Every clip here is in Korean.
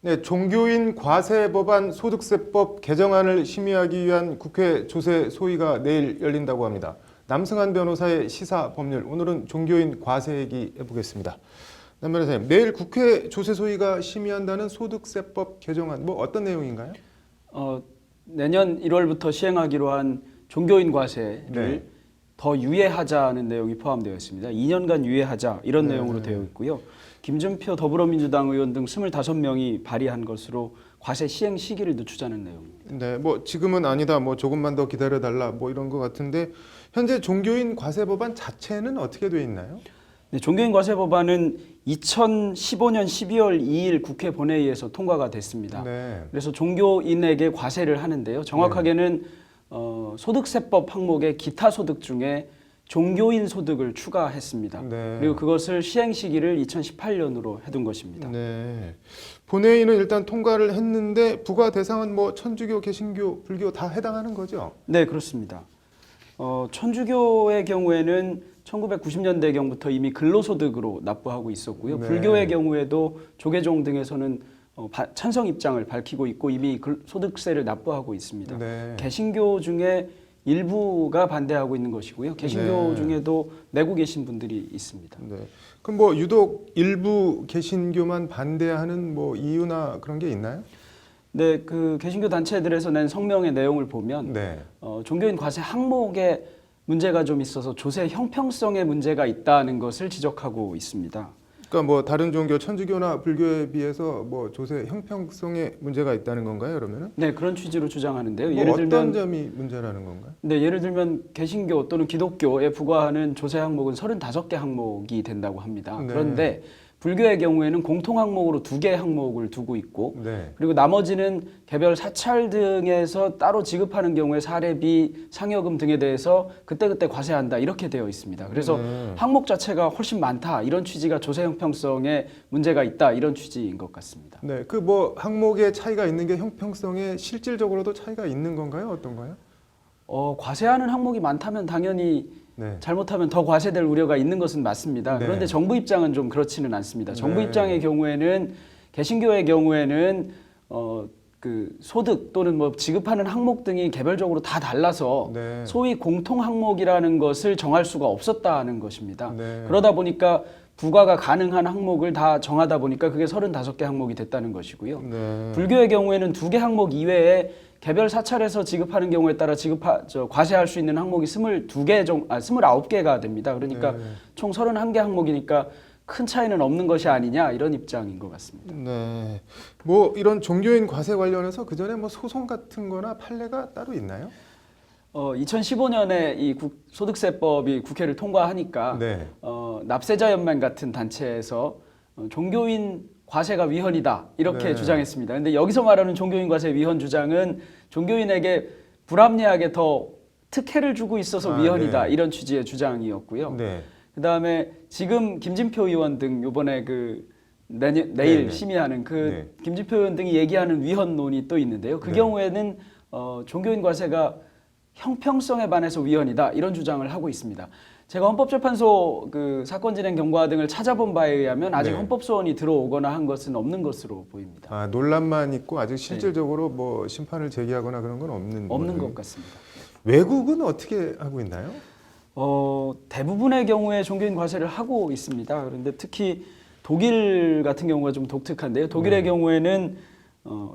네, 종교인 과세 법안 소득세법 개정안을 심의하기 위한 국회 조세 소위가 내일 열린다고 합니다. 남승환 변호사의 시사 법률, 오늘은 종교인 과세 얘기 해보겠습니다. 남 변호사님, 내일 국회 조세 소위가 심의한다는 소득세법 개정안, 뭐 어떤 내용인가요? 내년 1월부터 시행하기로 한 종교인 과세를 더 유예하자는 내용이 포함되어 있습니다. 2년간 유예하자 이런 내용으로 되어 있고요. 김준표 더불어민주당 의원 등 25명이 발의한 것으로 과세 시행 시기를 늦추자는 내용입니다. 네, 뭐 지금은 아니다, 뭐 조금만 더 기다려달라, 뭐 이런 것 같은데 현재 종교인 과세 법안 자체는 어떻게 돼 있나요? 네, 종교인 과세 법안은 2015년 12월 2일 국회 본회의에서 통과가 됐습니다. 네. 그래서 종교인에게 과세를 하는데요. 정확하게는 소득세법 항목의 기타 소득 중에 종교인 소득을 추가했습니다. 네. 그리고 그것을 시행 시기를 2018년으로 해둔 것입니다. 네. 본회의는 일단 통과를 했는데 부과 대상은 뭐 천주교, 개신교, 불교 다 해당하는 거죠? 네, 그렇습니다. 천주교의 경우에는 1990년대경부터 이미 근로소득으로 납부하고 있었고요. 네. 불교의 경우에도 조계종 등에서는 찬성 입장을 밝히고 있고 이미 소득세를 납부하고 있습니다. 네. 개신교 중에 일부가 반대하고 있는 것이고요. 개신교 중에도 내고 계신 분들이 있습니다. 네. 그럼 뭐 유독 일부 개신교만 반대하는 뭐 이유나 그런 게 있나요? 네, 그 개신교 단체들에서 낸 성명의 내용을 보면 네. 종교인 과세 항목에 문제가 좀 있어서 조세 형평성에 문제가 있다는 것을 지적하고 있습니다. 그러니까 뭐 다른 종교, 천주교나 불교에 비해서 뭐 조세 형평성에 문제가 있다는 건가요, 그러면은? 네, 그런 취지로 주장하는데요. 뭐 예를 어떤 들면 점이 문제라는 건가요? 네, 예를 들면 개신교 또는 기독교에 부과하는 조세 항목은 35개 항목이 된다고 합니다. 네. 그런데 불교의 경우에는 공통 항목으로 2개 항목을 두고 있고 네. 그리고 나머지는 개별 사찰 등에서 따로 지급하는 경우에 사례비, 상여금 등에 대해서 그때그때 과세한다 이렇게 되어 있습니다. 그래서 항목 자체가 훨씬 많다 이런 취지가 조세 형평성에 문제가 있다 이런 취지인 것 같습니다. 네. 그 뭐 항목의 차이가 있는 게 형평성에 실질적으로도 차이가 있는 건가요? 어떤가요? 과세하는 항목이 많다면 당연히 네. 잘못하면 더 과세될 우려가 있는 것은 맞습니다. 네. 그런데 정부 입장은 좀 그렇지는 않습니다. 정부 네. 입장의 경우에는 개신교의 경우에는 그 소득 또는 뭐 지급하는 항목 등이 개별적으로 다 달라서 네. 소위 공통 항목이라는 것을 정할 수가 없었다는 것입니다. 네. 그러다 보니까 부과가 가능한 항목을 다 정하다 보니까 그게 35개 항목이 됐다는 것이고요. 네. 불교의 경우에는 2개 항목 이외에 개별 사찰에서 지급하는 경우에 따라 과세할 수 있는 항목이 29개가 됩니다. 그러니까 네. 총 31개 항목이니까 큰 차이는 없는 것이 아니냐 이런 입장인 것 같습니다. 네. 뭐 이런 종교인 과세 관련해서 그 전에 뭐 소송 같은 거나 판례가 따로 있나요? 2015년에 이 소득세법이 국회를 통과하니까 네. 납세자 연맹 같은 단체에서 종교인 과세가 위헌이다 이렇게 네. 주장했습니다. 그런데 여기서 말하는 종교인 과세 위헌 주장은 종교인에게 불합리하게 더 특혜를 주고 있어서 위헌이다 네. 이런 취지의 주장이었고요. 네. 그다음에 지금 김진표 의원 등 이번에 내일 네. 심의하는 네. 김진표 의원 등이 얘기하는 위헌론이 또 있는데요. 그 네. 경우에는 종교인 과세가 형평성에 반해서 위헌이다 이런 주장을 하고 있습니다. 제가 헌법재판소 그 사건 진행 경과 등을 찾아본 바에 의하면 아직 네. 헌법 소원이 들어오거나 한 것은 없는 것으로 보입니다. 아, 논란만 있고 아직 실질적으로 뭐 심판을 제기하거나 그런 건 없는 것 같습니다. 외국은 어떻게 하고 있나요? 대부분의 경우에 종교인 과세를 하고 있습니다. 그런데 특히 독일 같은 경우가 좀 독특한데요. 독일의 경우에는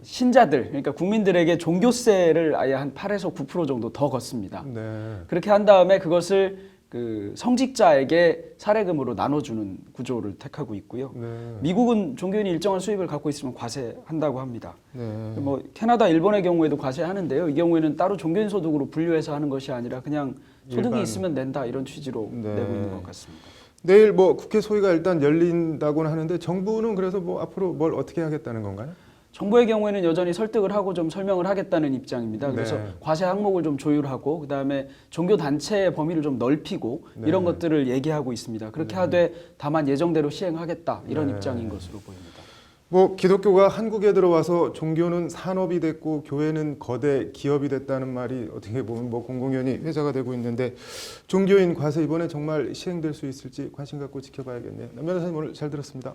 신자들, 그러니까 국민들에게 종교세를 아예 한 8에서 9% 정도 더 걷습니다. 네. 그렇게 한 다음에 그것을 그 성직자에게 사례금으로 나눠주는 구조를 택하고 있고요. 네. 미국은 종교인이 일정한 수입을 갖고 있으면 과세한다고 합니다. 네. 뭐 캐나다, 일본의 경우에도 과세하는데요. 이 경우에는 따로 종교인 소득으로 분류해서 하는 것이 아니라 그냥 소득이 일반. 있으면 낸다 이런 취지로 네. 내고 있는 것 같습니다. 내일 뭐 국회 소위가 일단 열린다고는 하는데 정부는 그래서 뭐 앞으로 뭘 어떻게 하겠다는 건가요? 정부의 경우에는 여전히 설득을 하고 좀 설명을 하겠다는 입장입니다. 그래서 네. 과세 항목을 좀 조율하고 그다음에 종교 단체의 범위를 좀 넓히고 네. 이런 것들을 얘기하고 있습니다. 그렇게 하되 다만 예정대로 시행하겠다 이런 네. 입장인 것으로 보입니다. 뭐 기독교가 한국에 들어와서 종교는 산업이 됐고 교회는 거대 기업이 됐다는 말이 어떻게 보면 뭐 공공연히 회자가 되고 있는데 종교인 과세 이번에 정말 시행될 수 있을지 관심 갖고 지켜봐야겠네요. 남 변호사님 오늘 잘 들었습니다.